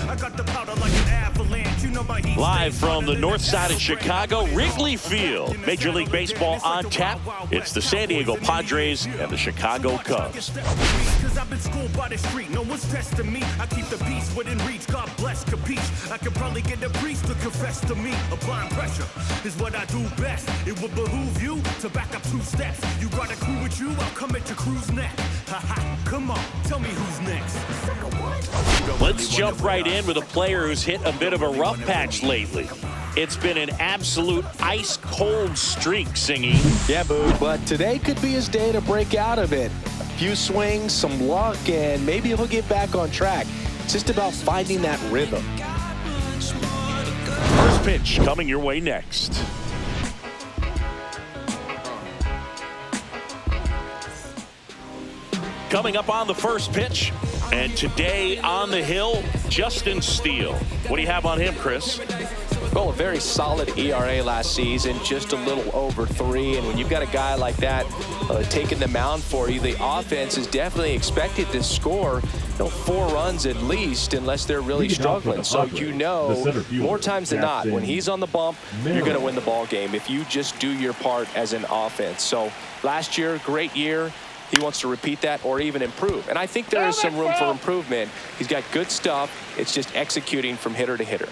I got the powder like an avalanche. You know my heat. Live from the north side of Chicago, Wrigley Field. Major League Baseball on tap. It's the San Diego Padres and the Chicago Cubs. Cause I've been schooled by the street, no one's testing me. I keep the beast within reach, God bless, capiche. I could probably get the priest to confess to me. Applying pressure is what I do best. It would behoove you to back up 2 steps. You got a crew with you, I'll come at your crew's neck. Haha, come on, tell me who's next. Let's jump right in with a player who's hit a bit of a rough patch lately. It's been an absolute ice-cold streak, Singy. Yeah, Boog, but today could be his day to break out of it. A few swings, some luck, and maybe he'll get back on track. It's just about finding that rhythm. First pitch coming your way next. Coming up on the first pitch, and today on the hill, Justin Steele. What do you have on him, Chris? Well, a very solid ERA last season, just a little over 3. And when you've got a guy like that taking the mound for you, the offense is definitely expected to score 4 runs at least, unless they're really struggling. So more times than not, when he's on the bump, you're going to win the ball game if you just do your part as an offense. So last year, great year. He wants to repeat that or even improve. And I think there is some room for improvement. He's got good stuff. It's just executing from hitter to hitter.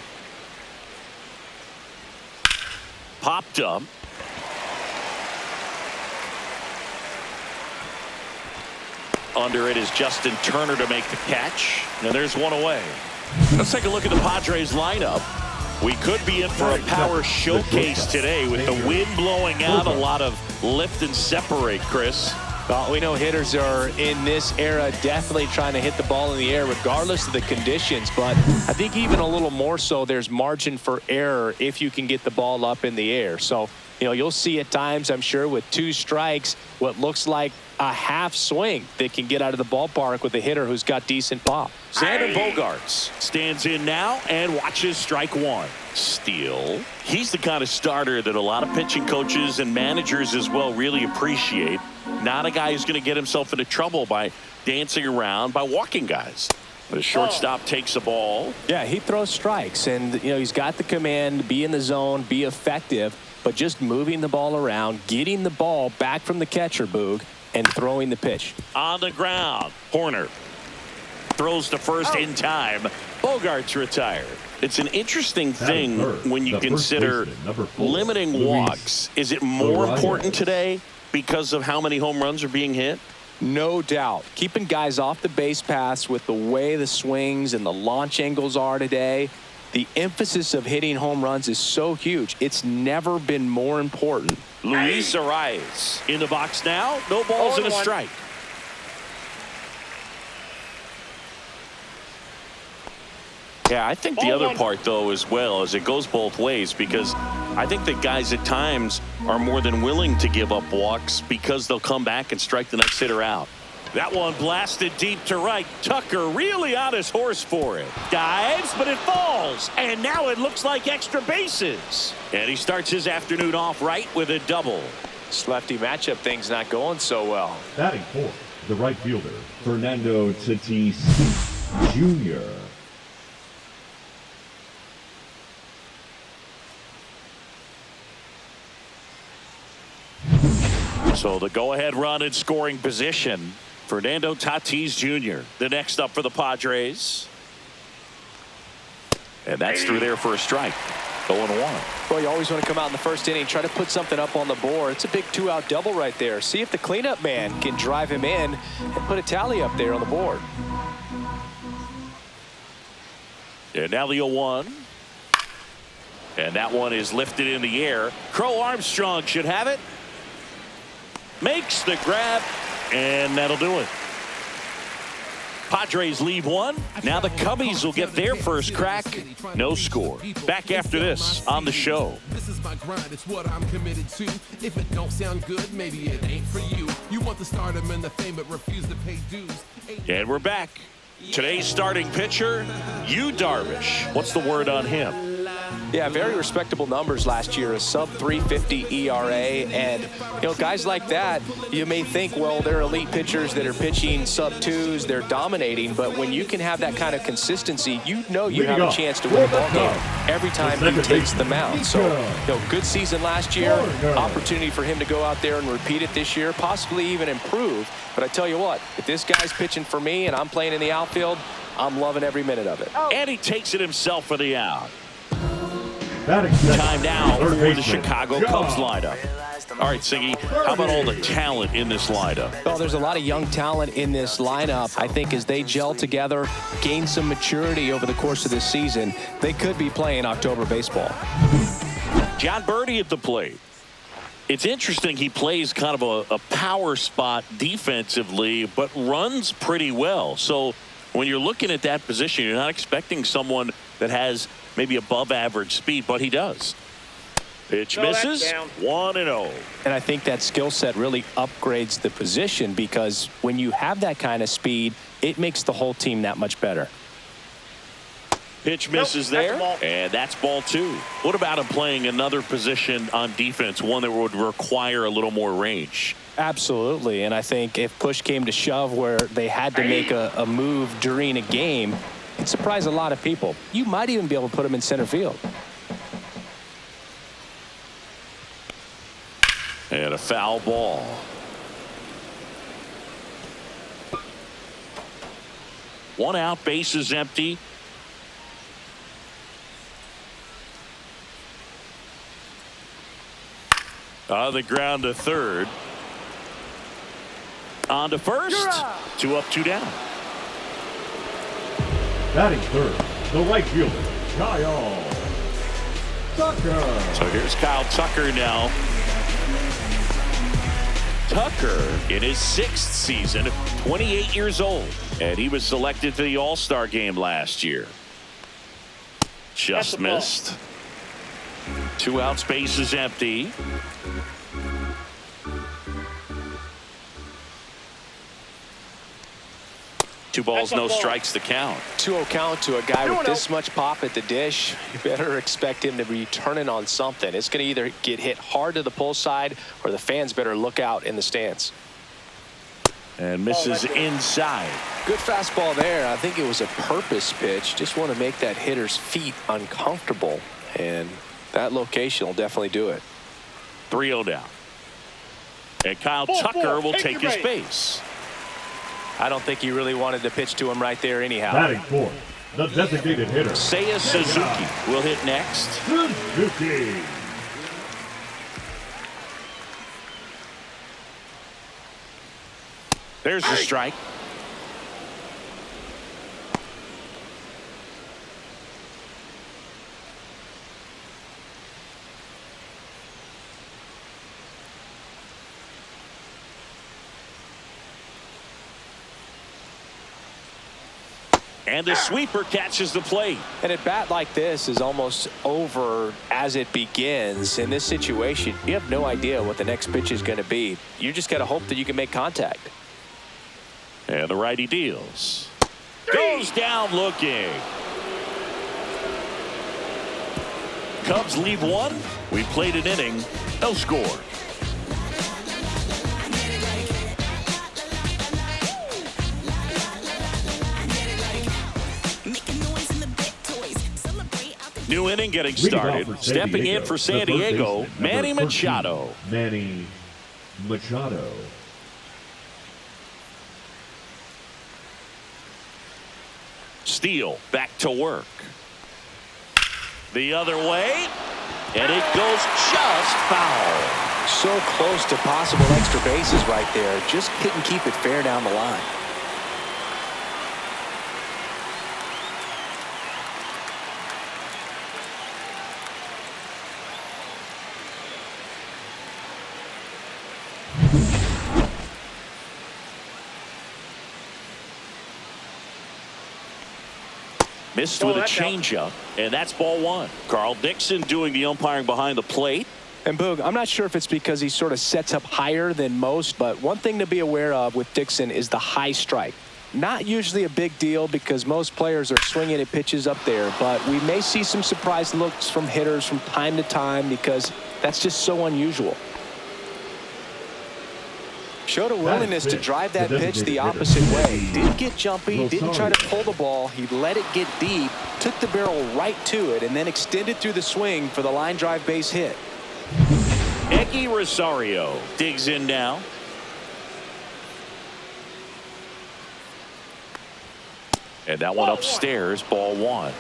Popped up. Under it is Justin Turner to make the catch. And there's one away. Let's take a look at the Padres lineup. We could be in for a power showcase today with the wind blowing out, a lot of lift and separate, Chris. Well, we know hitters are in this era definitely trying to hit the ball in the air regardless of the conditions, but I think even a little more so there's margin for error if you can get the ball up in the air. So, you'll see at times, I'm sure, with 2 strikes, what looks like a half swing that can get out of the ballpark with a hitter who's got decent pop. Xander Bogaerts stands in now and watches strike 1. Steele. He's the kind of starter that a lot of pitching coaches and managers as well really appreciate. Not a guy who's going to get himself into trouble by dancing around, by walking guys. The shortstop takes the ball. Yeah, he throws strikes, and he's got the command, be in the zone, be effective, but just moving the ball around, getting the ball back from the catcher, Boog, and throwing the pitch. On the ground, Horner throws to first in time. Bogaerts retired. It's an interesting thing when you consider limiting walks. Is it more important today because of how many home runs are being hit? No doubt. Keeping guys off the base paths with the way the swings and the launch angles are today, the emphasis of hitting home runs is so huge. It's never been more important. Luis Arias in the box now. No balls and a strike. Yeah, I think the other part, though, as well, is it goes both ways, because I think that guys at times are more than willing to give up walks because they'll come back and strike the next hitter out. That one blasted deep to right. Tucker really on his horse for it. Dives, but it falls. And now it looks like extra bases. And he starts his afternoon off right with a double. This lefty matchup thing's not going so well. Batting fourth, the right fielder, Fernando Tatis Jr. So the go-ahead run in scoring position, Fernando Tatis Jr., the next up for the Padres. And that's through there for a strike. 0-1. Well, you always want to come out in the first inning, try to put something up on the board. It's a big 2-out double right there. See if the cleanup man can drive him in and put a tally up there on the board. And now the 0-1. And that one is lifted in the air. Crow Armstrong should have it. Makes the grab, and that'll do it. Padres leave one. Now the Cubbies will get their first crack. No score. Back after this on the show. This is my grind. It's what I'm committed to. If it don't sound good, maybe it ain't for you. You want the stardom and the fame, but refuse to pay dues. And we're back. Today's starting pitcher, Yu Darvish. What's the word on him? Yeah, very respectable numbers last year, a sub-350 ERA, and, guys like that, you may think, well, they're elite pitchers that are pitching sub-2s, they're dominating, but when you can have that kind of consistency, you have a chance to win a ball game every time he takes the mound. So, good season last year, opportunity for him to go out there and repeat it this year, possibly even improve. But I tell you what, if this guy's pitching for me and I'm playing in the outfield, I'm loving every minute of it. And he takes it himself for the out. Time Time now for the Chicago Cubs lineup. All right, Siggy, how about all the talent in this lineup? Well, there's a lot of young talent in this lineup. I think as they gel together, gain some maturity over the course of this season, they could be playing October baseball. John Birdie at the plate. It's interesting, he plays kind of a power spot defensively, but runs pretty well. So when you're looking at that position, you're not expecting someone that has maybe above average speed, but he does. Pitch misses, 1-0. And I think that skill set really upgrades the position, because when you have that kind of speed, it makes the whole team that much better. Pitch misses there, and that's ball 2. What about him playing another position on defense, one that would require a little more range? Absolutely, and I think if push came to shove where they had to make a move during a game, it'd surprise a lot of people. You might even be able to put him in center field. And a foul ball. One out, base is empty. On the ground to third. On to first. 2 up, 2 down. Batting third, the right fielder, Kyle Tucker. So here's Kyle Tucker now. Tucker in his 6th season, 28 years old, and he was selected to the All-Star game last year. Just missed. 2 outs, base is empty. Two balls, no strikes to count. 2-0 count to a guy with this much pop at the dish. You better expect him to be turning on something. It's going to either get hit hard to the pull side, or the fans better look out in the stands. And misses inside. Good fastball there. I think it was a purpose pitch. Just want to make that hitter's feet uncomfortable, and that location will definitely do it. 3-0 down. And Kyle Tucker will take his base. I don't think he really wanted to pitch to him right there anyhow. Batting fourth, the designated hitter, Seiya Suzuki will hit next. Suzuki. There's the strike. And the sweeper catches the plate. And at bat like this is almost over as it begins. In this situation, you have no idea what the next pitch is going to be. You just got to hope that you can make contact. And the righty deals. Goes down looking. Cubs leave 1. We played an inning. No score. New inning getting started. Stepping in for San Diego, Manny Machado. Manny Machado. Steele back to work. The other way, and it goes just foul. So close to possible extra bases right there. Just couldn't keep it fair down the line. Missed with a changeup, and that's ball 1. Carl Dixon doing the umpiring behind the plate. And Boog, I'm not sure if it's because he sort of sets up higher than most, but one thing to be aware of with Dixon is the high strike. Not usually a big deal because most players are swinging at pitches up there, but we may see some surprise looks from hitters from time to time because that's just so unusual. Showed a willingness to drive that pitch the opposite way. Didn't get jumpy, didn't try to pull the ball. He let it get deep, took the barrel right to it, and then extended through the swing for the line drive base hit. Eggy Rosario digs in now. And that one upstairs, ball one.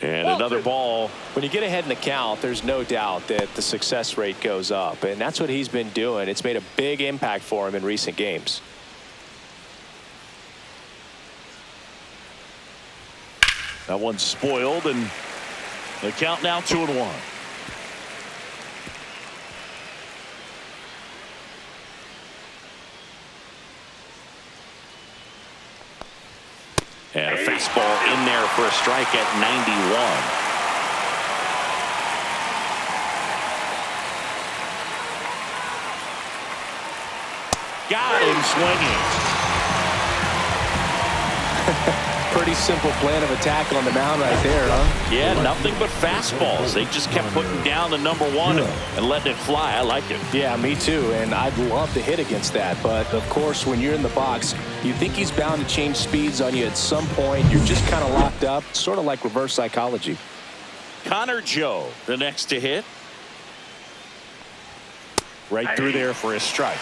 And another ball. When you get ahead in the count, there's no doubt that the success rate goes up, and that's what he's been doing. It's made a big impact for him in recent games. That one's spoiled, and the count now 2-1. And a fastball in there for a strike at 91. Got him swinging. Pretty simple plan of attack on the mound right there, huh? Yeah, nothing but fastballs. They just kept putting down the number one and letting it fly. I like it. Yeah, me too, and I'd love to hit against that. But, of course, when you're in the box, you think he's bound to change speeds on you at some point. You're just kind of locked up, sort of like reverse psychology. Connor Joe, the next to hit. Right through there for a strike.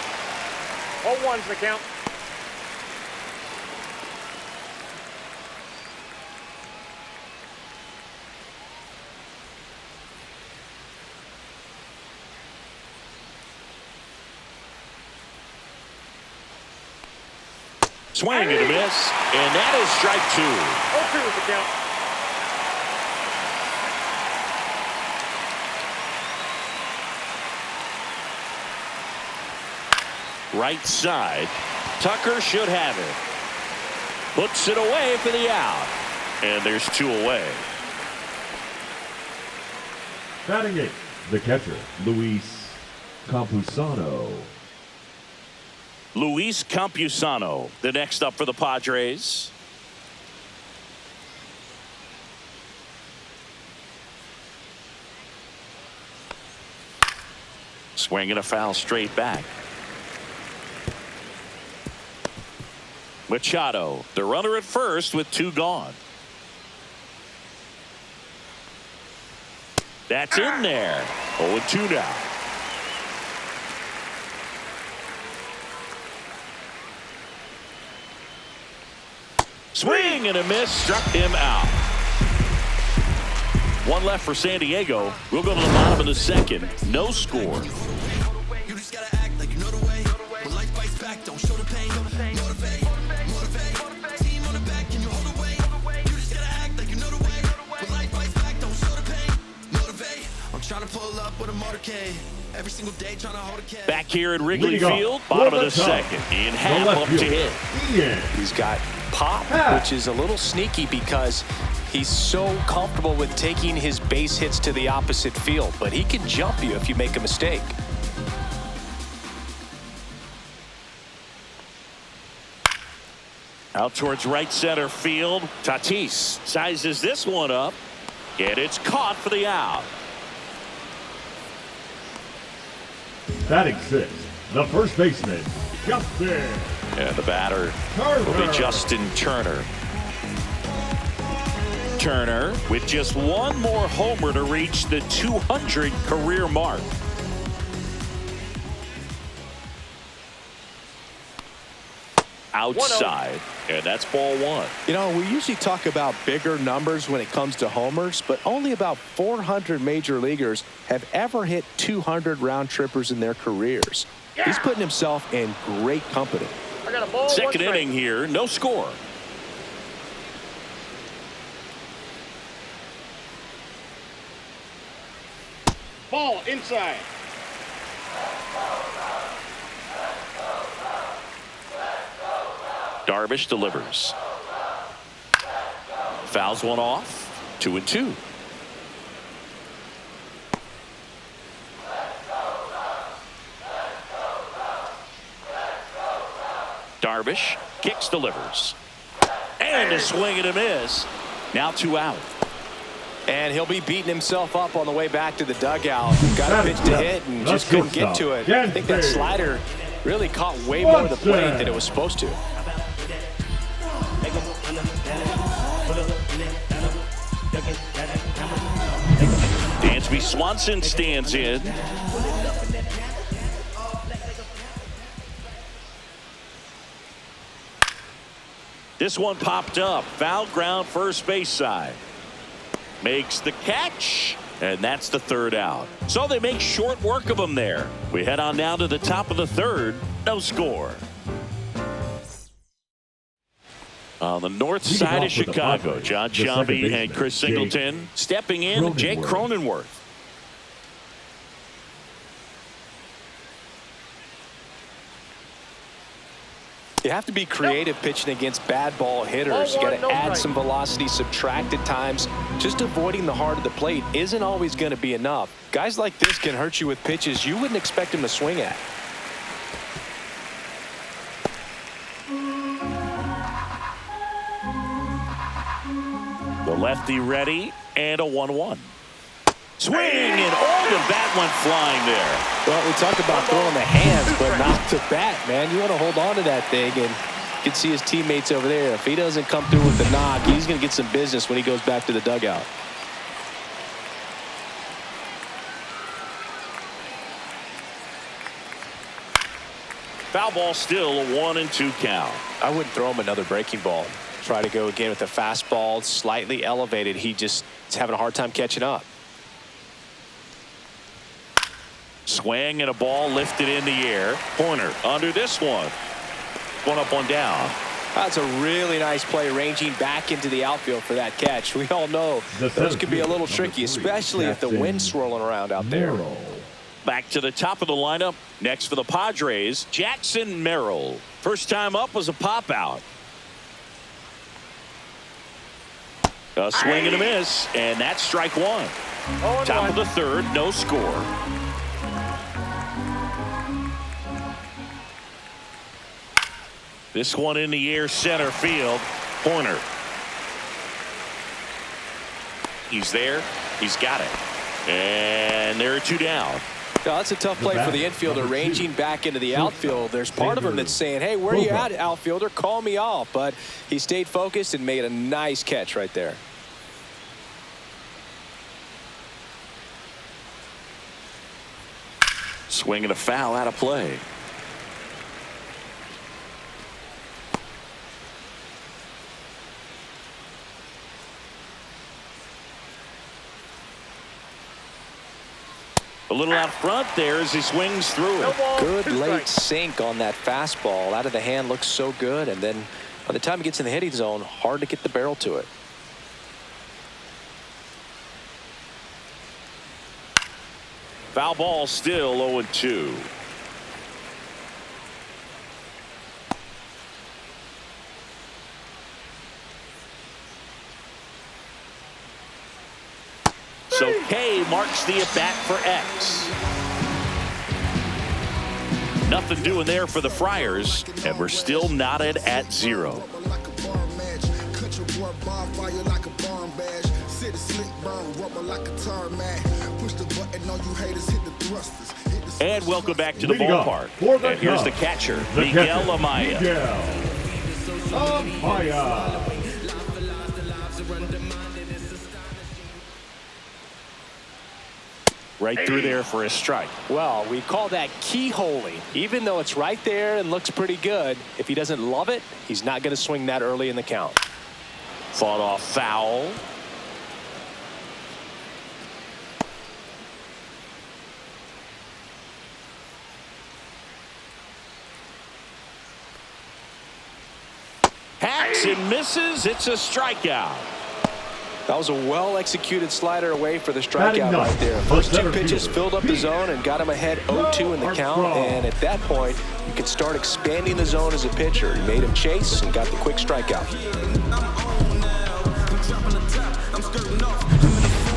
0-1's the count. Swing and a miss, and that is strike two. 0-2 is the count. Right side. Tucker should have it. Puts it away for the out. And there's two away. Batting eighth, the catcher, Luis Campusano. Luis Campusano, the next up for the Padres. Swinging a foul straight back. Machado, the runner at first with two gone. That's in there. 0-2 now. Swing and a miss, struck him out. One left for San Diego. We'll go to the bottom of the second. No score. You just gotta act like you know the way. When life bites back, don't show the pain. Motivate, motivate. Team on the back, can you hold away? You just gotta act like you know the way. When life bites back, don't show the pain. Motivate. I'm trying to pull up with a motorcade. Every single day trying to hold a cat. Back here at Wrigley Field, bottom of the second. Ian Happ up to hit. He's got pop, which is a little sneaky because he's so comfortable with taking his base hits to the opposite field, but he can jump you if you make a mistake. Out towards right center field. Tatis sizes this one up, and it's caught for the out. Batting sixth, the first baseman, Justin. And the batter will be Justin Turner. Turner with just one more homer to reach the 200 career mark. Outside, and that's ball one. You know, we usually talk about bigger numbers when it comes to homers, but only about 400 major leaguers have ever hit 200 round trippers in their careers. He's putting himself in great company. I got a ball. Second inning here, no score. Ball inside. Darvish delivers. Fouls one off. 2-2. Darvish kicks, delivers, and a swing and a miss. Now 2 out. And he'll be beating himself up on the way back to the dugout. Got a pitch to hit and just couldn't get to it. I think that slider really caught way more of the plate than it was supposed to. Dansby Swanson stands in. This one popped up. Foul ground, first base side. Makes the catch, and that's the 3rd out. So they make short work of him there. We head on now to the top of the 3rd. No score. On the north side of Chicago, John Sciambi and Chris Singleton stepping in. Jake Cronenworth. You have to be creative pitching against bad ball hitters. You got to add some velocity, subtract at times. Just avoiding the heart of the plate isn't always going to be enough. Guys like this can hurt you with pitches you wouldn't expect him to swing at. The lefty ready, and a 1-1. Swing, and the bat went flying there. Well, we talked about throwing the hands, but not the bat, man. You want to hold on to that thing, and you can see his teammates over there. If he doesn't come through with the knock, he's going to get some business when he goes back to the dugout. Foul ball, still a 1-2 count. I wouldn't throw him another breaking ball. Try to go again with the fastball, slightly elevated. He just is having a hard time catching up. Swing and a ball lifted in the air. Corner under this one. One up, one down. That's a really nice play, ranging back into the outfield for that catch. We all know those could be a little tricky, especially if the wind's swirling around out there. Back to the top of the lineup. Next for the Padres, Jackson Merrill. First time up was a pop out. A swing and a miss, and that's strike 1. Top of the 3rd, no score. This one in the air, center field. Corner. He's there. He's got it. And there are 2 down. No, that's a tough play for the infielder, ranging back into the outfield. There's part of him that's saying, hey, where are you at, outfielder? Call me off. But he stayed focused and made a nice catch right there. Swing and a foul, out of play. A little out front there as he swings through it. Good late sink on that fastball. Out of the hand, looks so good. And then by the time he gets in the hitting zone, hard to get the barrel to it. Foul ball, still 0-2. So K marks the at-bat for X. Nothing doing there for the Friars, and we're still knotted at 0. And welcome back to the ballpark. And here's the catcher, Miguel Amaya. Right through there for a strike. Well, we call that keyholing. Even though it's right there and looks pretty good, if he doesn't love it, he's not going to swing that early in the count. Fought off foul. Hacks and misses. It's a strikeout. That was a well-executed slider away for the strikeout right there. The First two center pitches fielder, filled up the zone and got him ahead 0-2 in the count. And at that point, you can start expanding the zone as a pitcher. He made him chase and got the quick strikeout.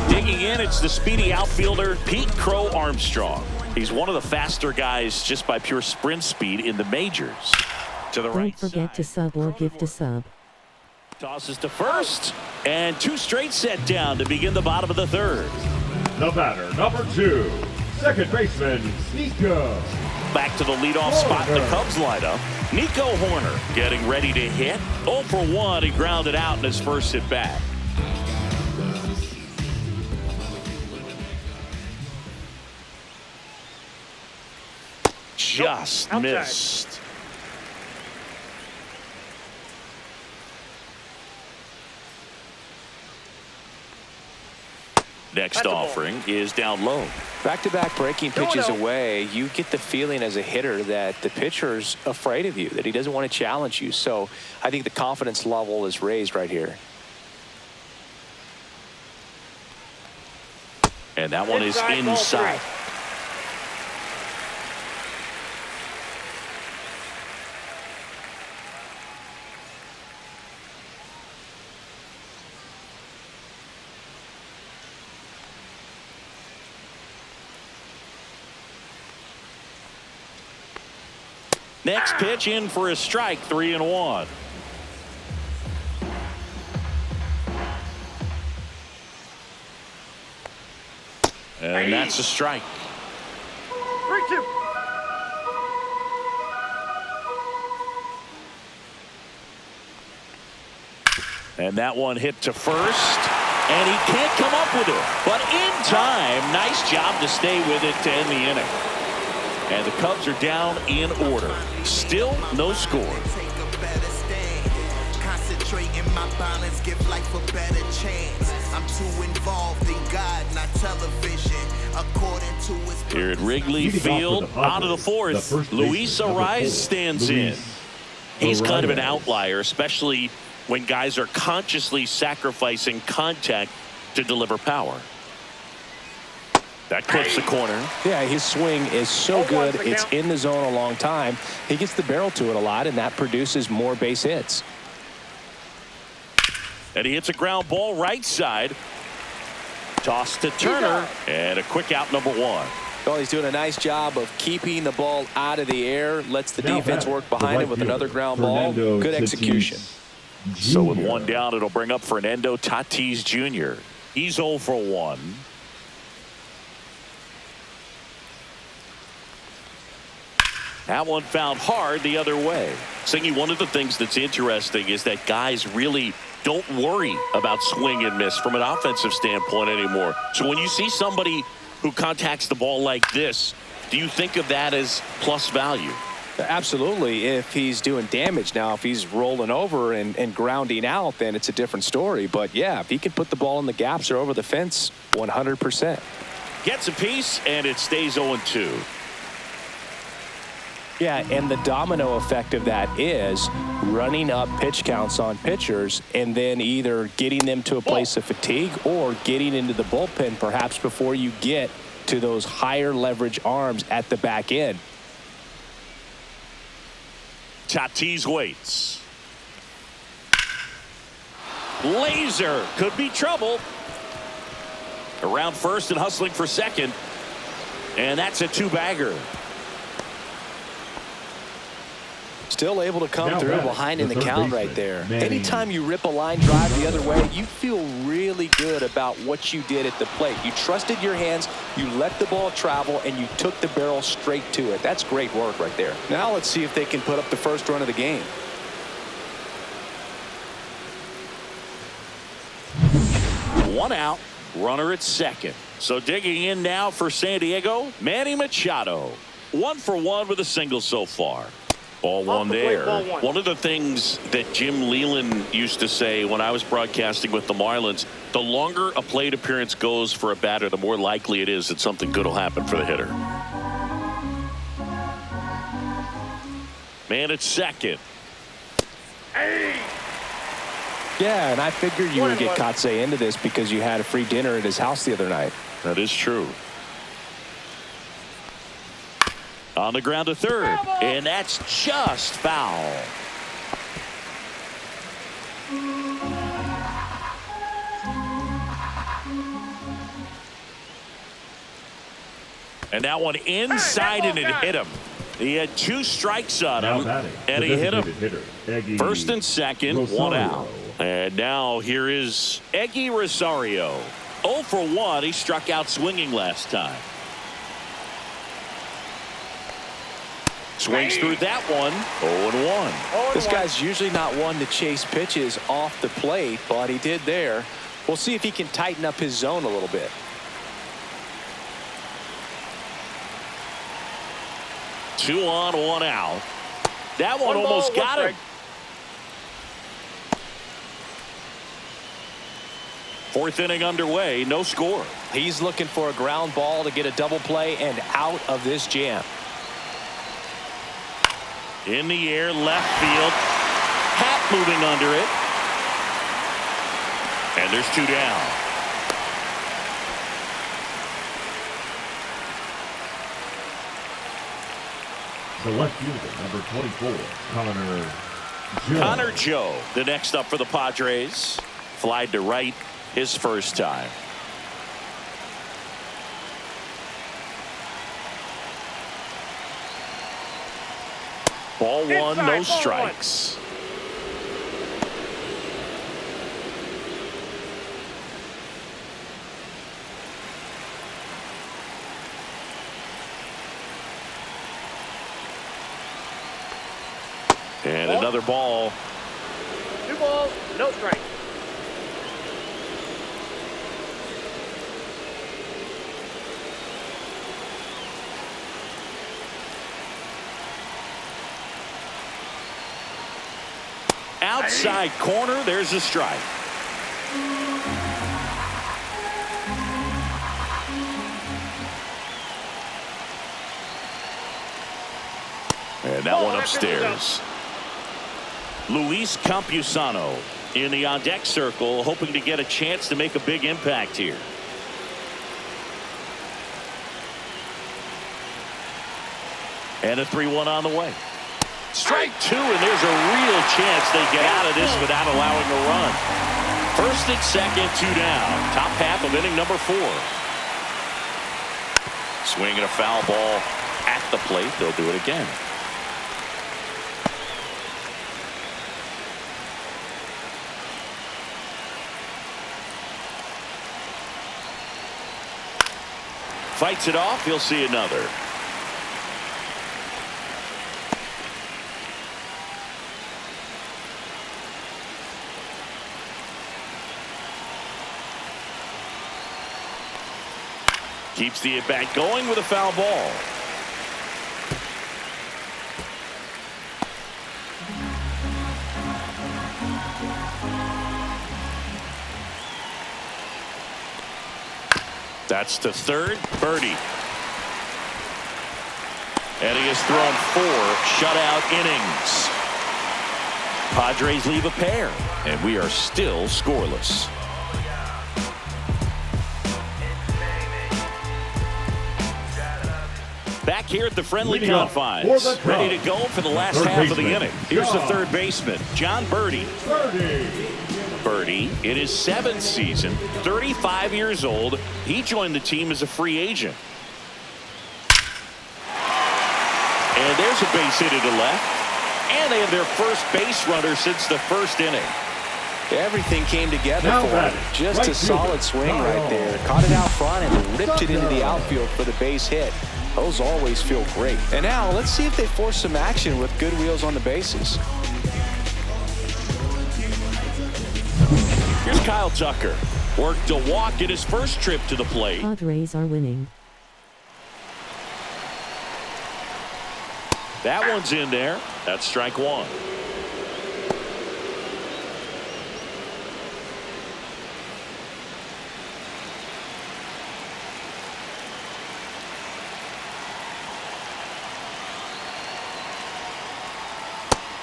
Digging in, it's the speedy outfielder, Pete Crow Armstrong. He's one of the faster guys just by pure sprint speed in the majors. To the right Don't forget to sub or gift a sub. Tosses to first, and 2 straight set down to begin the bottom of the 3rd. The batter, number 2, second baseman, Nico. Back to the leadoff spot in the Cubs lineup. Nico Horner getting ready to hit. 0 for 1, he grounded out in his first at bat. Just missed. Next offering is down low. Back-to-back breaking pitches away, you get the feeling as a hitter that the pitcher's afraid of you, that he doesn't want to challenge you. So I think the confidence level is raised right here. And that one is inside. Next pitch in for a strike, 3-1. And that's a strike. 3-2. And that one hit to first. And he can't come up with it. But in time, nice job to stay with it to end the inning. And the Cubs are down in order. Still no score. Concentrating my balance, give life a better chance. I'm too involved in God, not television. According to his here at Wrigley Field, out of the 4th, Luis Arraez stands in. He's kind of an outlier, especially when guys are consciously sacrificing contact to deliver power. That clips the corner. Yeah, his swing is so good. It's in the zone a long time. He gets the barrel to it a lot, and that produces more base hits. And he hits a ground ball right side. Toss to Turner, and a quick out, number 1. Well, he's doing a nice job of keeping the ball out of the air. Lets the defense work behind him with another ground ball. Good execution. So with 1 down, it'll bring up Fernando Tatis Jr. He's 0 for 1. That one found hard the other way. Singy, one of the things that's interesting is that guys really don't worry about swing and miss from an offensive standpoint anymore. So when you see somebody who contacts the ball like this, do you think of that as plus value? Absolutely. If he's doing damage now, if he's rolling over and grounding out, then it's a different story. But yeah, if he can put the ball in the gaps or over the fence, 100%. Gets a piece, and it stays 0-2. Yeah, and the domino effect of that is running up pitch counts on pitchers and then either getting them to a place of fatigue or getting into the bullpen perhaps before you get to those higher leverage arms at the back end. Tatis waits. Laser could be trouble. Around first and hustling for second. And that's a 2-bagger. Still able to come through behind in the count right there. Anytime you rip a line drive the other way, you feel really good about what you did at the plate. You trusted your hands, you let the ball travel, and you took the barrel straight to it. That's great work right there. Now let's see if they can put up the first run of the game. One out, runner at second. So digging in now for San Diego, Manny Machado. 1 for 1 with a single so far. Ball 1 there. One of the things that Jim Leland used to say when I was broadcasting with the Marlins, the longer a plate appearance goes for a batter, the more likely it is that something good will happen for the hitter. Man at second. Yeah, and I figured you would get Kotsay into this because you had a free dinner at his house the other night. That is true. On the ground to third, and that's just foul. And that one inside, and it hit him. He had 2 strikes on him, and he hit him. First and second, 1 out. And now here is Eggy Rosario. 0 for 1. He struck out swinging last time. Swings through that one. 0-1. This guy's usually not one to chase pitches off the plate, but he did there. We'll see if he can tighten up his zone a little bit. Two on, 1 out. That one almost got him. Fourth inning underway, no score. He's looking for a ground ball to get a double play and out of this jam. In the air, left field. Hat moving under it. And there's 2 down. The left fielder, number 24, Connor Joe, the next up for the Padres. Flied to right his first time. Ball 1, no strikes. And another ball. 2 balls, no strikes. Outside corner, there's a strike. And that one upstairs. Luis Campusano in the on-deck circle, hoping to get a chance to make a big impact here. And a 3-1 on the way. Strike 2, and there's a real chance they get out of this without allowing a run. First and second, 2 down. Top half of inning number 4. Swinging a foul ball at the plate. They'll do it again. Fights it off. He'll see another. Keeps the at-bat going with a foul ball. That's to third. Birdie. And he has thrown 4 shutout innings. Padres leave a pair, and we are still scoreless. Back here at the friendly confines, ready to go for the last half of the inning. Here's the third baseman, John Birdie. Birdie, in his 7th season, 35 years old, he joined the team as a free agent. And there's a base hit to left, and they have their first base runner since the first inning. Everything came together for him. Just a solid swing right there. Caught it out front and ripped it into the outfield for the base hit. Those always feel great. And now let's see if they force some action with good wheels on the bases. Here's Kyle Tucker. Worked a walk in his first trip to the plate. Padres are winning. That one's in there. That's strike 1.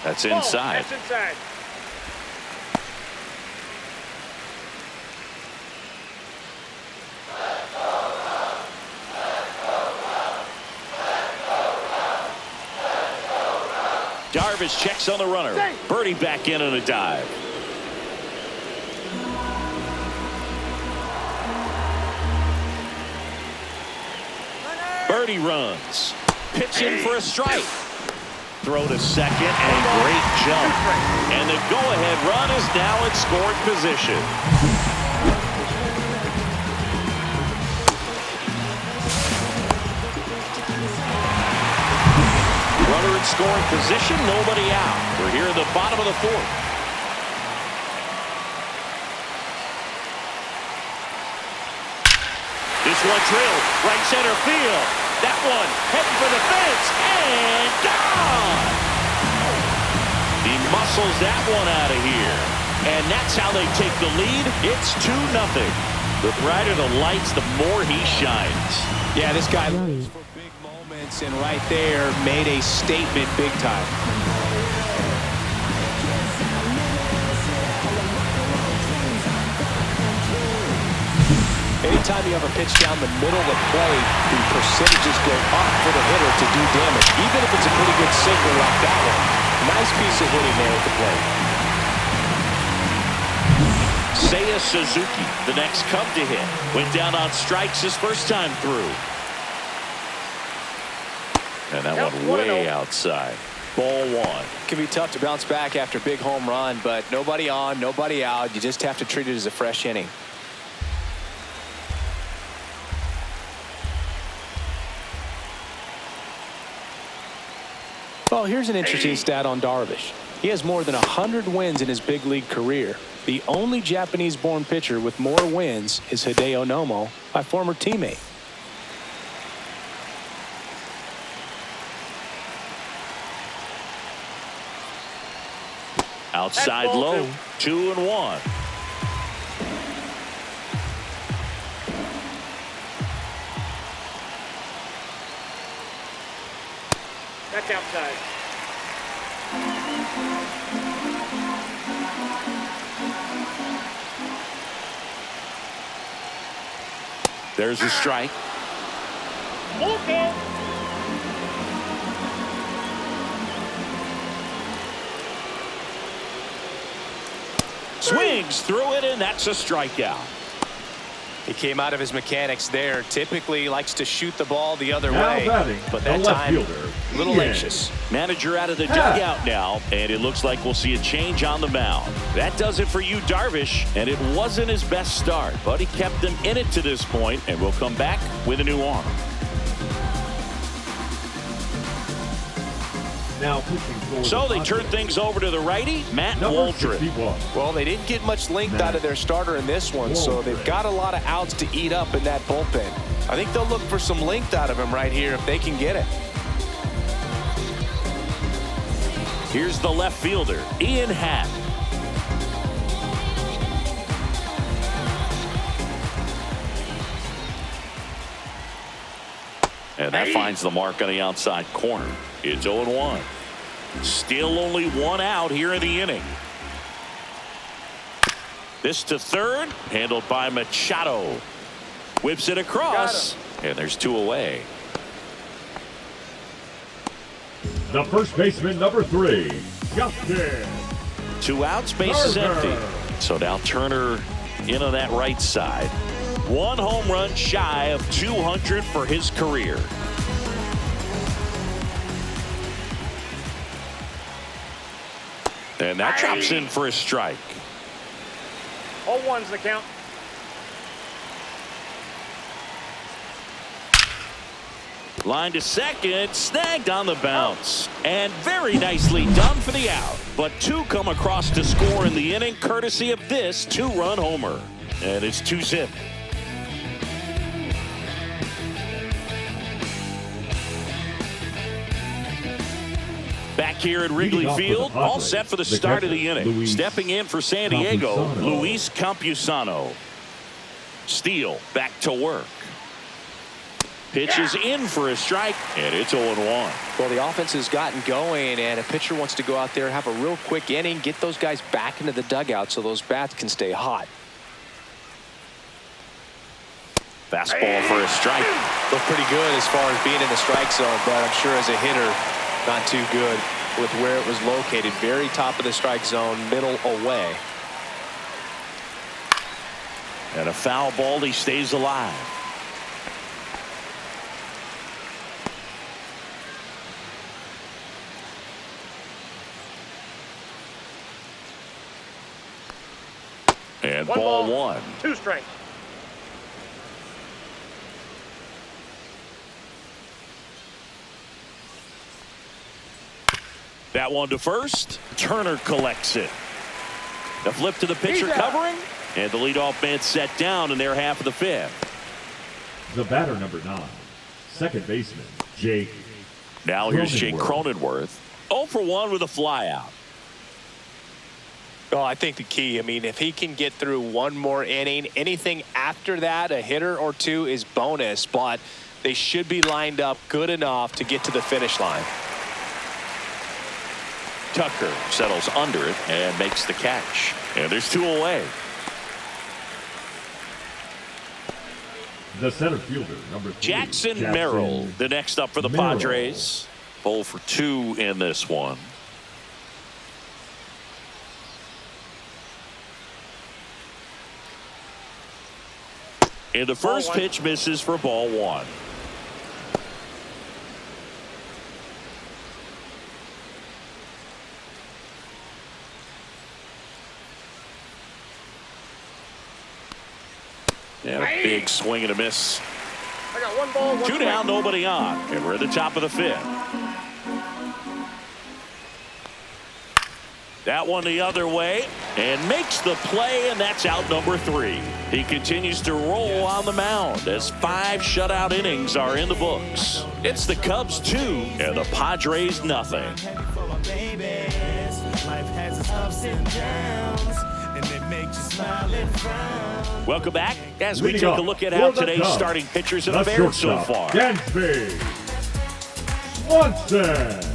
That's inside. That's inside. Darvish checks on the runner. Birdie back in on a dive. Birdie runs. Pitch in for a strike. Throw to second and great jump. And the go-ahead run is now in scoring position. Runner in scoring position, nobody out. We're here in the bottom of the fourth. This one drilled right center field. That one heading for the fence and gone. He muscles that one out of here. And that's how they take the lead. It's 2-0. The brighter the lights, the more he shines. Yeah, this guy Right. for big moments, and right there made a statement big time. Anytime you have a pitch down the middle of the plate, the percentages go up for the hitter to do damage, even if it's a pretty good sinker like that one. Nice piece of hitting there at the plate. Seiya Suzuki, the next Cub to hit. Went down on strikes his first time through. And that one way outside. Ball one. Can be tough to bounce back after a big home run, but nobody on, nobody out. You just have to treat it as a fresh inning. Well, here's an interesting stat on Darvish. He has more than 100 wins in his big league career. The only Japanese-born pitcher with more wins is Hideo Nomo, my former teammate. Outside low, 2-1. That's outside. There's a strike. Okay. Swings through it, and that's a strikeout. He came out of his mechanics there. Typically likes to shoot the ball the other Now way, batting, but the that left time fielder, a little Ian. anxious. Manager out of the dugout now, and it looks like we'll see a change on the mound. That does it for you, Darvish, and it wasn't his best start, but he kept them in it to this point, and we'll come back with a new arm. Now pitching for So the they turn Padres. things over to the righty, Matt Number Waldron. 61. Well, they didn't get much length out of their starter in this one, so they've got a lot of outs to eat up in that bullpen. I think they'll look for some length out of him right here if they can get it. Here's the left fielder, Ian Happ. And that finds the mark on the outside corner. It's 0-1. Still only one out here in the inning. This to third, handled by Machado. Whips it across, and there's two away. The first baseman, number 3, Justin. Two outs, base is empty. So now Turner in on that right side. One home run shy of 200 for his career. And that drops in for a strike. 0-1's the count. Line to second, snagged on the bounce. And very nicely done for the out. But two come across to score in the inning, courtesy of this two-run homer. And it's 2-0. Back here at Wrigley Field, all set for the start of the inning. Stepping in for San Diego, Luis Campusano. Steele back to work. Pitches in for a strike, and it's 0-1. Well, the offense has gotten going, and a pitcher wants to go out there, have a real quick inning, get those guys back into the dugout so those bats can stay hot. Fastball for a strike. Looked pretty good as far as being in the strike zone, but I'm sure as a hitter, not too good. with where it was located. Very top of the strike zone, middle away. And a foul ball. He stays alive. And ball one. 2 strikes. That one to first. Turner collects it. The flip to the pitcher covering. And the leadoff man set down in their half of the 5th. The batter, number 9, second baseman, Jake. Now here's Jake Cronenworth. 0 for 1 with a flyout. Oh, I think the key, I mean, if he can get through one more inning, anything after that, a hitter or two is bonus, but they should be lined up good enough to get to the finish line. Tucker settles under it and makes the catch. And there's 2 away. The center fielder, number 3, Jackson Merrill, the next up for the Padres. 0 for 2 in this one. And the first pitch misses for ball 1. And a big swing and a miss. I got 1 ball, 1 2 down, nobody on. And we're at the top of the 5th. That one the other way and makes the play, and that's out number 3. He continues to roll on the mound as 5 shutout innings are in the books. It's the Cubs 2 and the Padres nothing. Welcome back as we take a look at how today's starting pitchers have fared so far. Dansby Swanson.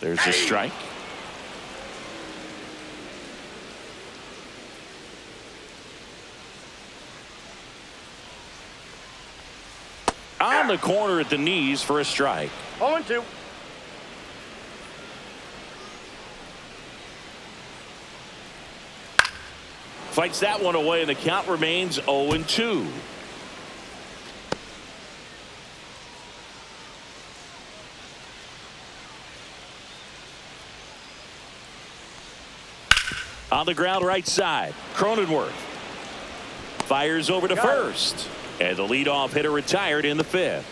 There's a strike. On the corner at the knees for a strike. 0-2. Fights that one away, and the count remains 0-2. On the ground right side, Cronenworth fires over to first. And the leadoff hitter retired in the 5th.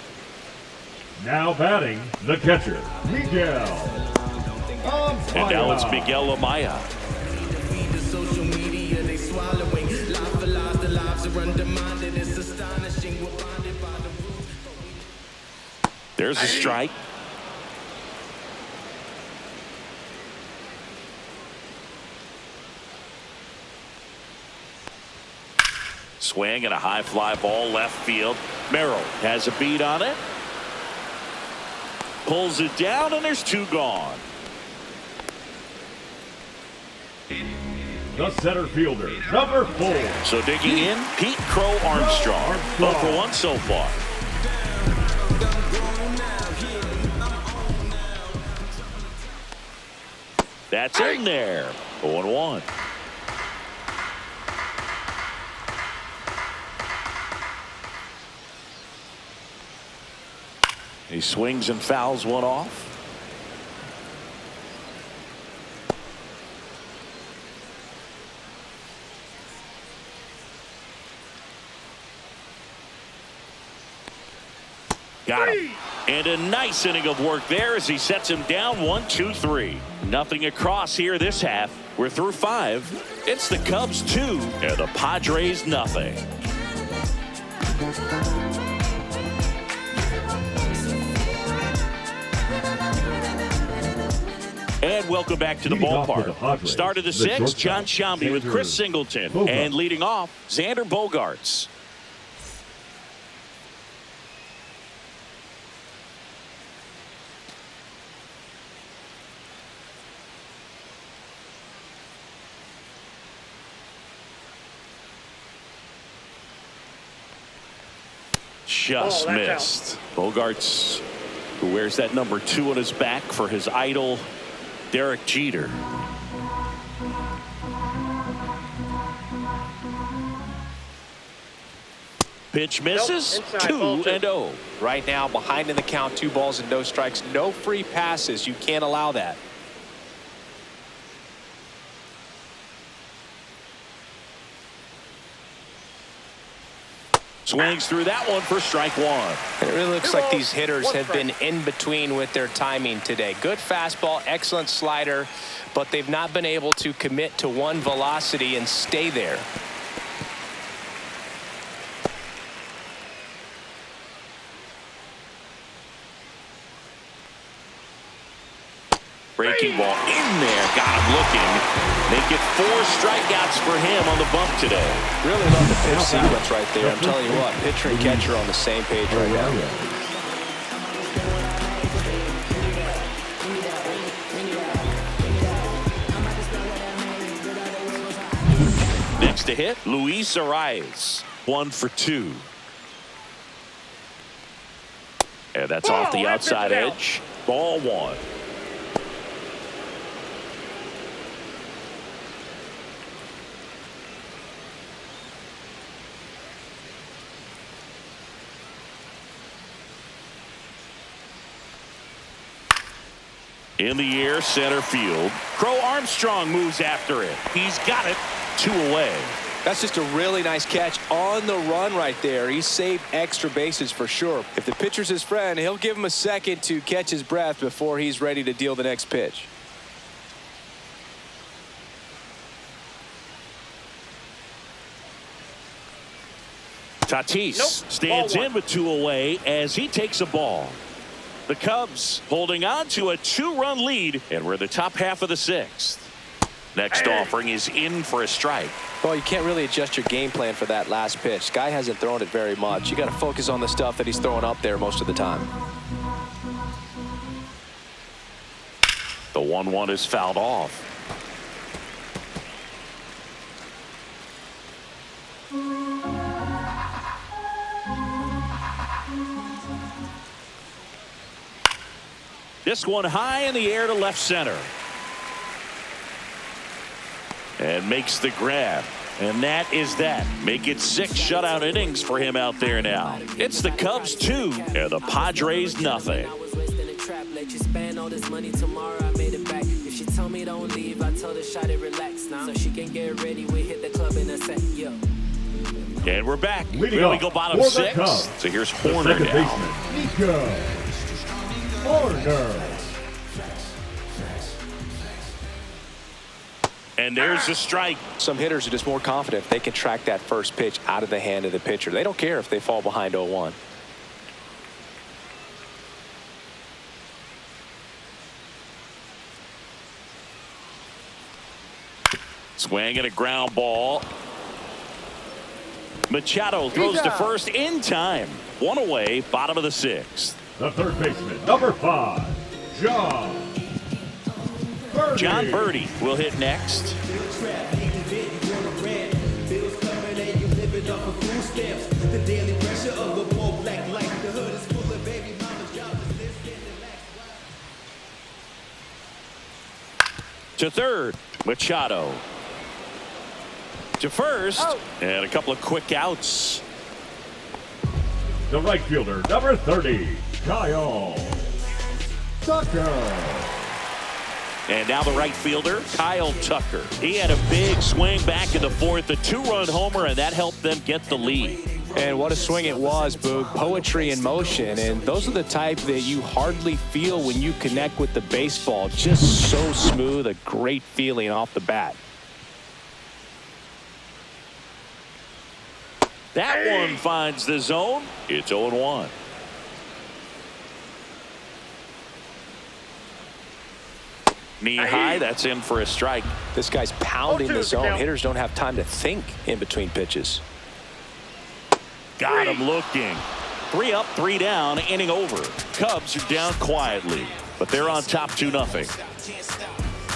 Now batting, the catcher, Miguel. And now it's Miguel Amaya. There's a strike. Swing and a high fly ball left field. Merrill has a beat on it. Pulls it down, and there's 2 gone. The center fielder, number 4. So digging in, Pete Crow Armstrong. 0 for 1 so far. That's in there. 0-1. He swings and fouls one off. Got him. And a nice inning of work there as he sets him down 1-2-3. Nothing across here this half. We're through 5. It's the Cubs 2 and the Padres nothing. And welcome back to the ballpark. Start of the 6th, John Sciambi with Chris Singleton. And leading off, Xander Bogaerts. just missed. Bogarts, who wears that number 2 on his back for his idol, Derek Jeter. Pitch misses. 2-0. Right now, behind in the count, 2 balls and no strikes. No free passes. You can't allow that. Swings through that one for strike 1. And it really looks like these hitters have been in between with their timing today. Good fastball, excellent slider, but they've not been able to commit to one velocity and stay there. Breaking ball in there. Got him looking. Make it 4 strikeouts for him on the bump today. Really love the pitch sequence right there. I'm telling you what, pitcher and catcher on the same page right now. Next to hit, Luis Arias. 1 for 2. And that's off the outside edge. Ball 1. In the air, center field. Crow Armstrong moves after it. He's got it. 2 away. That's just a really nice catch on the run right there. He saved extra bases for sure. If the pitcher's his friend, he'll give him a second to catch his breath before he's ready to deal the next pitch. Tatis stands in with 2 away as he takes a ball. The Cubs holding on to a 2-run lead, and we're the top half of the 6th. Next offering is in for a strike. Well, you can't really adjust your game plan for that last pitch. Guy hasn't thrown it very much. You got to focus on the stuff that he's throwing up there most of the time. The 1-1 is fouled off. This one high in the air to left center. And makes the grab. And that is that. Make it 6 shutout innings for him out there now. It's the Cubs 2 and the Padres nothing. And we're back. Here we go, bottom 6. So here's Horner now. And there's a strike. Some hitters are just more confident if they can track that first pitch out of the hand of the pitcher. They don't care if they fall behind 0-1. Swing and a ground ball. Machado throws to first in time. 1 away, bottom of the 6th. The third baseman, number 5, John Birdie will hit next. To third, Machado. To first, and a couple of quick outs. The right fielder, number 30, Kyle Tucker. And now the right fielder, Kyle Tucker. He had a big swing back in the 4th, a 2-run homer, and that helped them get the lead. And what a swing it was, Boog. Poetry in motion. And those are the type that you hardly feel when you connect with the baseball. Just so smooth, a great feeling off the bat. That one finds the zone. It's 0-1. Knee high, that's in for a strike. This guy's pounding the zone. Hitters don't have time to think in between pitches. Got him looking. 3 up, 3 down, inning over. Cubs are down quietly, but they're on top 2-0.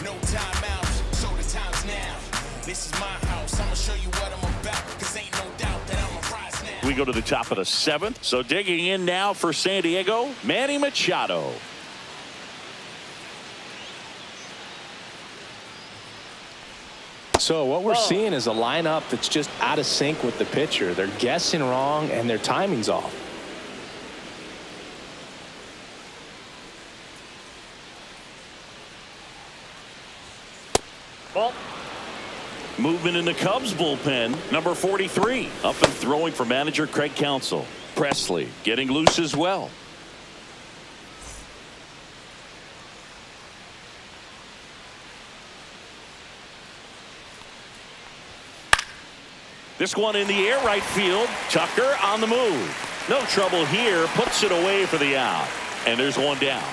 No timeouts, so the time's now. This is my house. I'ma show you what I'm about, 'cause ain't no doubt that I'm a rise now. We go to the top of the 7th. So digging in now for San Diego, Manny Machado. So what we're seeing is a lineup that's just out of sync with the pitcher. They're guessing wrong and their timing's off. Ball. Movement in the Cubs bullpen, number 43. Up and throwing for manager Craig Counsell. Presley getting loose as well. This one in the air, right field. Tucker on the move. No trouble here. Puts it away for the out. And there's one down.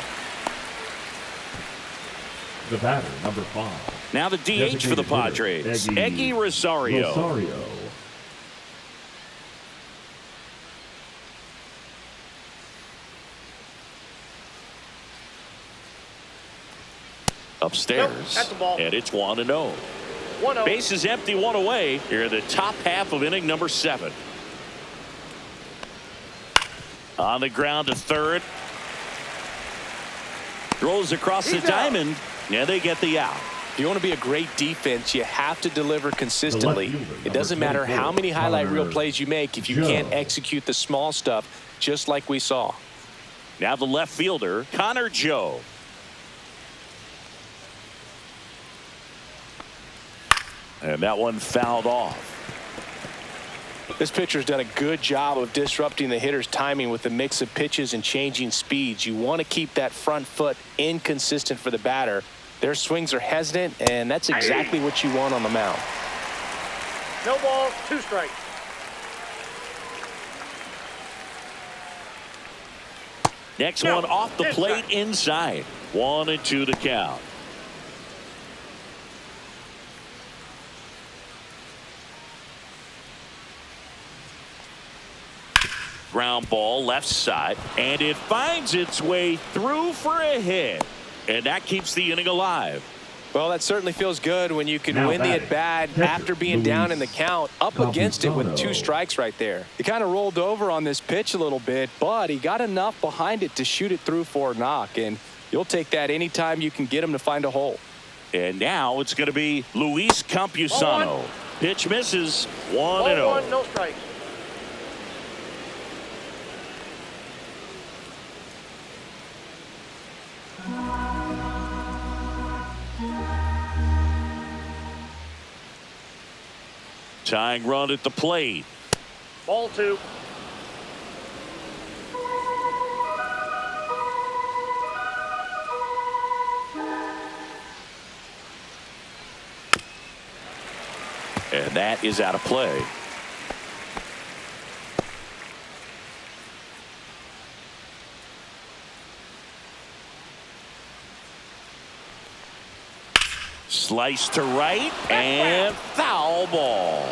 The batter, number 5. Now the DH for the Padres, Eggy Rosario. Upstairs, Nope, that's the ball. and it's 1-0. 1-0. Bases empty, one away. Here in the top half of inning number 7. On the ground to third. Throws across the diamond, and they get the out. If you want to be a great defense, you have to deliver consistently. It doesn't matter how many highlight reel plays you make if you can't execute the small stuff, just like we saw. Now the left fielder, Connor Joe. And that one fouled off. This pitcher's done a good job of disrupting the hitter's timing with the mix of pitches and changing speeds. You want to keep that front foot inconsistent for the batter. Their swings are hesitant, and that's exactly what you want on the mound. No balls, 2 strikes. Next one off the plate inside. 1-2 to count. Ground ball left side, and it finds its way through for a hit. And that keeps the inning alive. Well, that certainly feels good when you can win the at-bat after being down in the count, up against it with 2 strikes right there. He kind of rolled over on this pitch a little bit, but he got enough behind it to shoot it through for a knock, and you'll take that anytime you can get him to find a hole. And now it's going to be Luis Campusano. Pitch misses. 1-0. 1-1, no strikes. Tying run at the plate. Ball 2. And that is out of play. Slice to right and foul ball.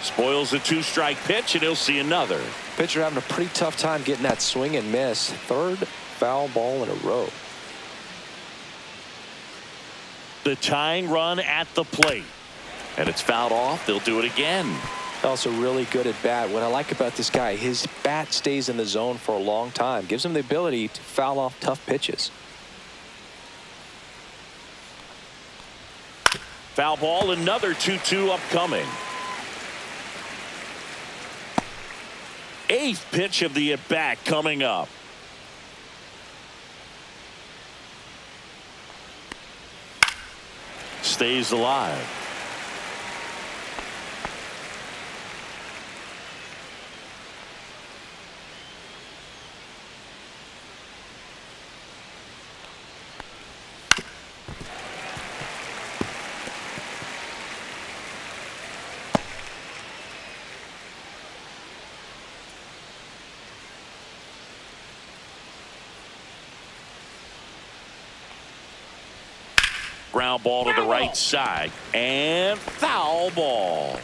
Spoils a 2-strike pitch, and he'll see another. Pitcher having a pretty tough time getting that swing and miss. 3rd foul ball in a row. The tying run at the plate. And it's fouled off. They'll do it again. Also really good at bat. What I like about this guy, his bat stays in the zone for a long time. Gives him the ability to foul off tough pitches. Foul ball, another 2-2 upcoming. 8th pitch of the at-bat coming up. Stays alive. Ground ball to the right side and foul ball.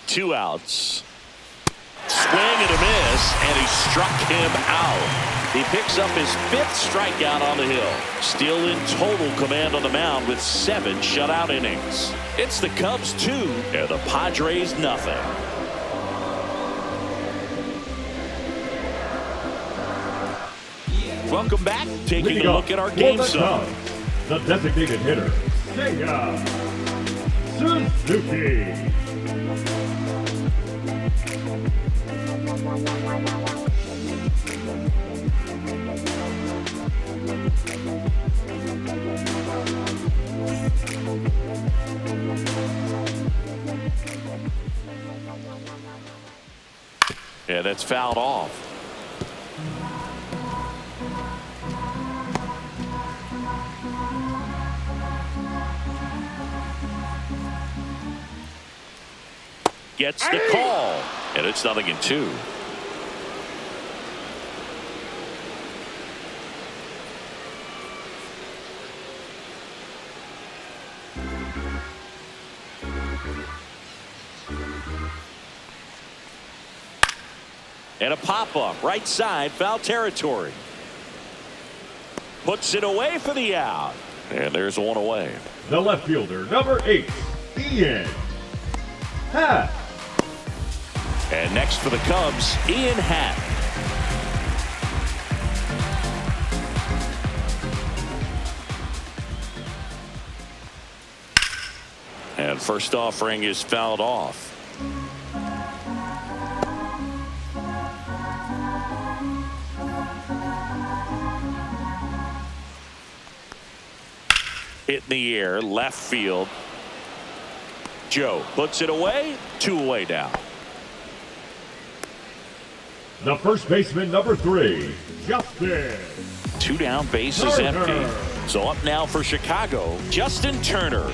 2 outs. Swing and a miss, and he struck him out. He picks up his 5th strikeout on the hill. Still in total command on the mound with 7 shutout innings. It's the Cubs 2 and the Padres nothing. Welcome back. Taking a look at our game sum. The designated hitter, Seiya Suzuki. Yeah, that's fouled off. Gets the call, and it's 0-2. And a pop-up, right side, foul territory. Puts it away for the out. And there's one away. The left fielder, number 8, Ian Happ. And next for the Cubs, Ian Happ. And first offering is fouled off. Hit in the air, left field. Joe puts it away, 2 away now. The first baseman, number 3, Justin. 2 down, base is empty. So up now for Chicago, Justin Turner.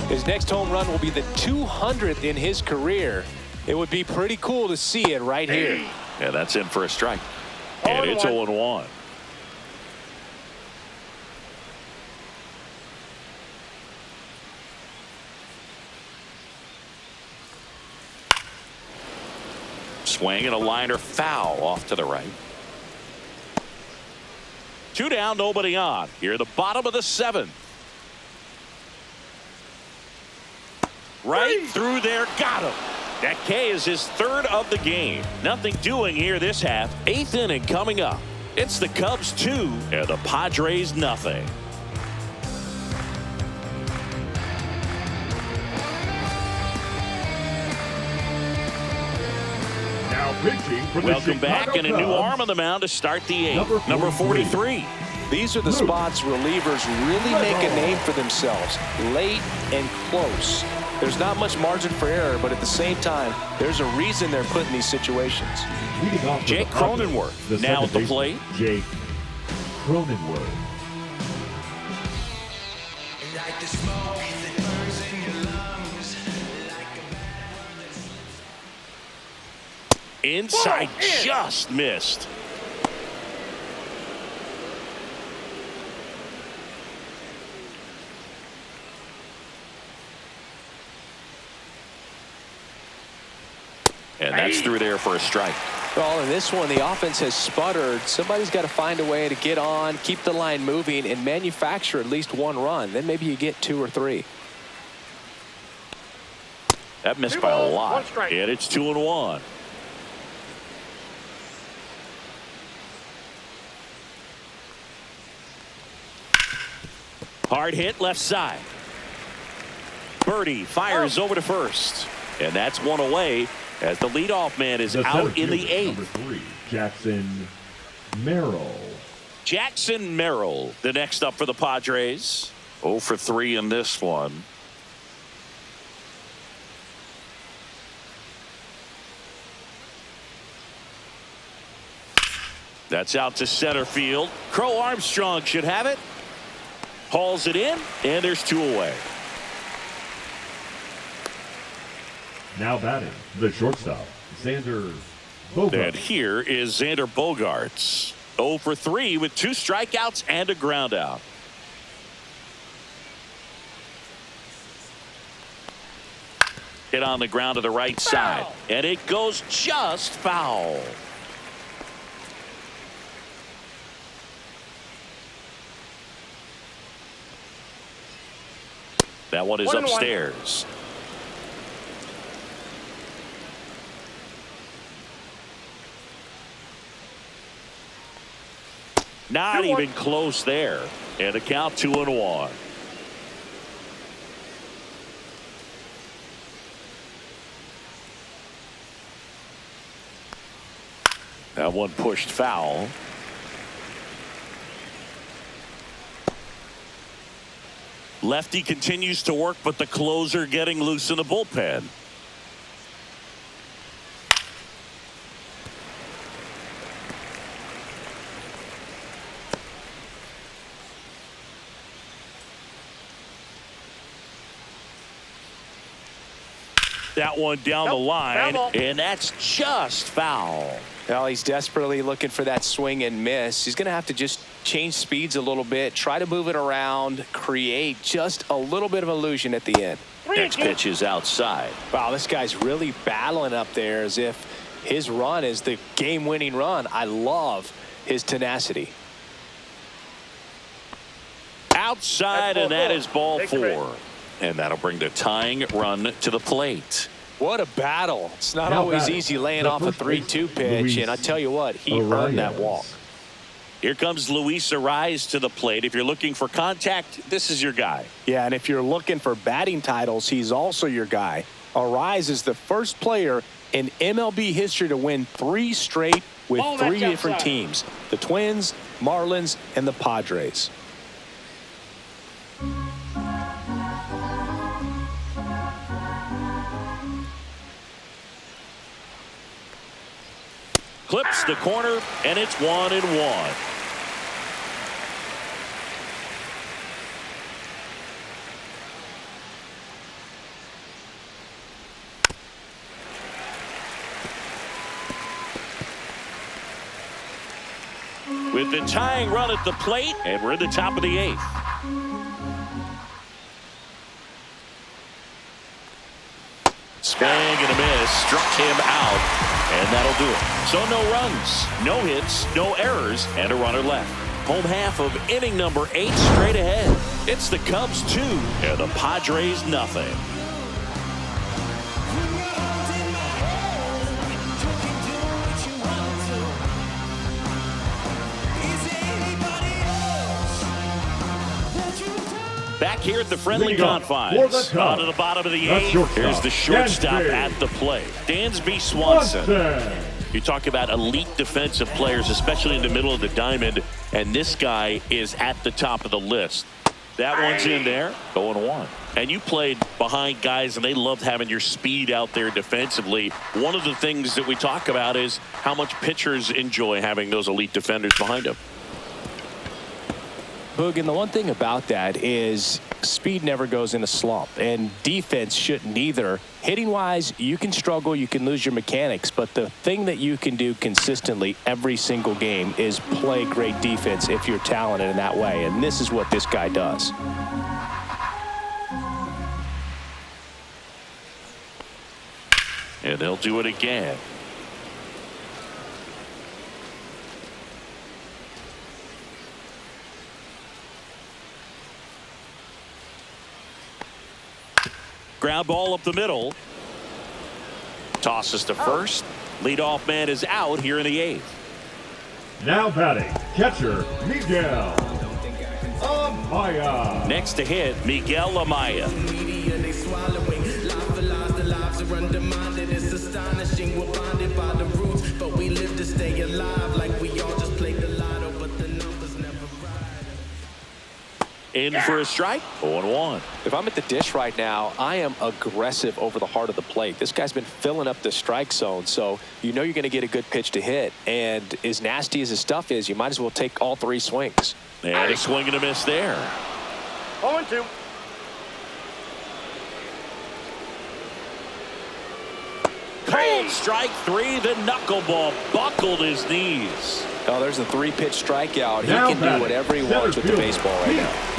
His next home run will be the 200th in his career. It would be pretty cool to see it right here. Yeah, that's in for a strike. And it's 0-1. Swing and a liner foul off to the right. 2 down, nobody on. Here at the bottom of the 7th. Right through there, got him. That K is his 3rd of the game. Nothing doing here this half. 8th inning coming up. It's the Cubs 2 and the Padres nothing. Welcome back, and a new arm on the mound to start the 8th. Number 43. These are the spots relievers really make a name for themselves. Late and close. There's not much margin for error, but at the same time, there's a reason they're put in these situations. Jake Cronenworth now at the plate. Jake Cronenworth. Inside, just missed. And that's through there for a strike. Well, in this one, the offense has sputtered. Somebody's got to find a way to get on, keep the line moving, and manufacture at least 1 run. Then maybe you get 2 or 3. That missed by a lot. And it's 2-1. Hard hit left side. Birdie fires over to first. And that's 1 away as the leadoff man is out in the 8th. Number 3, Jackson Merrill. Jackson Merrill, the next up for the Padres. 0 for 3 in this one. That's out to center field. Crow Armstrong should have it. Hauls it in, and there's 2 away. Now batting, the shortstop, Xander Bogaerts. And here is Xander Bogaerts. 0 for 3 with 2 strikeouts and a ground out. Hit on the ground to the right side. And it goes just foul. That one is upstairs. Not even close there. And the count 2-1. That one pushed foul. Lefty continues to work, but the closer getting loose in the bullpen. That one down the line, and that's just foul. Well, he's desperately looking for that swing and miss. He's going to have to just change speeds a little bit, try to move it around, create just a little bit of illusion at the end. Next pitch is outside. Wow, this guy's really battling up there as if his run is the game-winning run. I love his tenacity. Outside, and that is ball 4. And that'll bring the tying run to the plate. What a battle. It's not always easy laying off a 3-2 pitch, and I tell you what, he earned that walk. Here comes Luis Ariz to the plate. If you're looking for contact, this is your guy. Yeah, and if you're looking for batting titles, he's also your guy. Ariz is the first player in MLB history to win 3 straight with 3 different teams. The Twins, Marlins, and the Padres. Clips the corner, and it's 1-1. With the tying run at the plate, and we're in the top of the 8th. Swing and a miss, struck him out, and that'll do it. So no runs, no hits, no errors, and a runner left. Home half of inning number 8 straight ahead. It's the Cubs 2 and the Padres nothing. Back here at the friendly confines. On to the bottom of the 8th. Here's the shortstop at the plate. Dansby Swanson. You talk about elite defensive players, especially in the middle of the diamond, and this guy is at the top of the list. That one's in there, 0-1. And you played behind guys, and they loved having your speed out there defensively. One of the things that we talk about is how much pitchers enjoy having those elite defenders behind them. Boog, and the one thing about that is speed never goes in a slump, and defense shouldn't either. Hitting-wise, you can struggle, you can lose your mechanics, but the thing that you can do consistently every single game is play great defense if you're talented in that way, and this is what this guy does. And they'll do it again. Ground ball up the middle. Tosses to first. Leadoff man is out here in the 8th. Now batting, catcher Miguel Amaya. Next to hit, Miguel Amaya. In for a strike, 0-1. If I'm at the dish right now, I am aggressive over the heart of the plate. This guy's been filling up the strike zone, so you know you're going to get a good pitch to hit. And as nasty as his stuff is, you might as well take all 3 swings. And a swing and a miss there. 0-2. Cold strike 3. The knuckleball buckled his knees. Oh, there's a 3-pitch strikeout. He Now can do whatever he wants with the baseball right now.